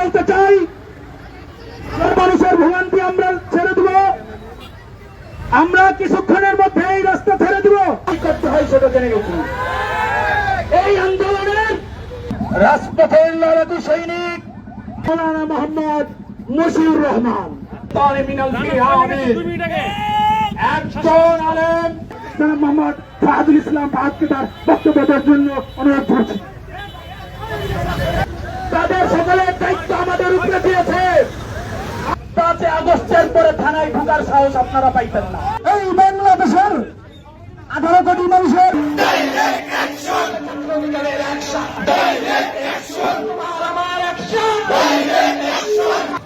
বলতে চাই, মানুষের ভোগান্তি আমরা ছেড়ে দেব। আমরা কিছুক্ষণের মধ্যে এই রাস্তা ছেড়ে দেব। কি করতে হয় সেটা জেনে গেছি। এই আন্দোলনের রাজপথের লড়াকু সৈনিক মৌলানা মোহাম্মদ মশিউর রহমান, একজন আলেম জনাব মোহাম্মদ ফাহাদুল ইসলাম ফাহাদকে তার বক্তব্য দেওয়ার জন্য অনুরোধ করছি। তাদের সকলের দায়িত্ব আমাদের উপরে দিয়েছে। 5 আগস্টের পরে থানায় ঢোকার সাহস আপনারা পাইতেন না। এই বাংলাদেশের 18 কোটি মানুষের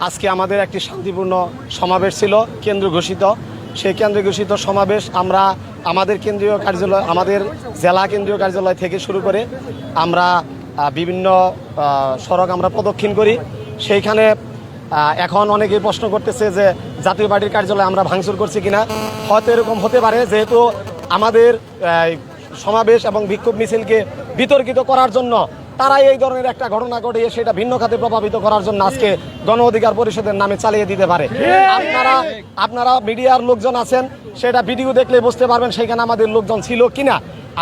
আজকে আমাদের একটি শান্তিপূর্ণ সমাবেশ ছিল, কেন্দ্র ঘোষিত। সেই কেন্দ্র ঘোষিত সমাবেশ আমরা আমাদের কেন্দ্রীয় কার্যালয়, আমাদের জেলা কেন্দ্রীয় কার্যালয় থেকে শুরু করে আমরা বিভিন্ন সড়ক আমরা প্রদক্ষিণ করি। সেইখানে এখন অনেকেই প্রশ্ন করতেছে যে জাতীয় পার্টির কার্যালয় আমরা ভাঙচুর করছি কিনা। হয়তো এরকম হতে পারে, যেহেতু আমাদের সমাবেশ এবং বিক্ষোভ মিছিলকে বিতর্কিত করার জন্য তারা এই ধরনের একটা ঘটনা ঘটিয়ে সেটা ভিন্ন খাতে প্রভাবিত করার জন্য আজকে গণ অধিকার পরিষদের নামে চালিয়ে দিতে পারে। আপনারা মিডিয়ার লোকজন আছেন, সেটা ভিডিও দেখলে বুঝতে পারবেন সেখানে আমাদের লোকজন ছিল কিনা।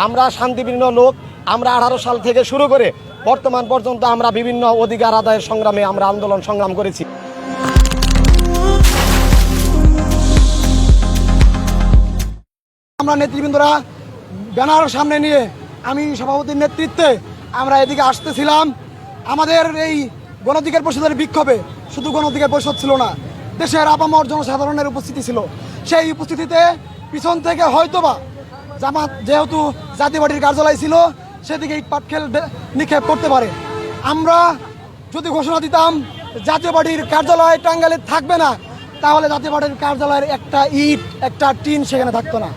আমরা শান্তিপূর্ণ লোক। আমরা 18 সাল থেকে শুরু করে বর্তমান পর্যন্ত আমরা বিভিন্ন অধিকার আদায়ের সংগ্রামে আমরা আন্দোলন সংগ্রাম করেছি। আমরা নেতৃবৃন্দরা ব্যানার সামনে নিয়ে আমি সভাপতির নেতৃত্বে আমরা এদিকে আসতেছিলাম। আমাদের এই গণ অধিকার পরিষদের বিক্ষোভে শুধু গণ অধিকার পরিষদ ছিল না, দেশের আপামর জনসাধারণের উপস্থিতি ছিল। সেই উপস্থিতিতে পিছন থেকে হয়তোবা জামাত, যেহেতু জাতীয় পার্টির কার্যালয় ছিল, সেদিকে ইট পাটকেল নিক্ষেপ করতে পারে। আমরা যদি ঘোষণা দিতাম জাতীয় পার্টির কার্যালয় টাঙ্গাইলে থাকবে না, তাহলে জাতীয় পার্টির কার্যালয়ের একটা ইট, একটা টিন সেখানে থাকতো না।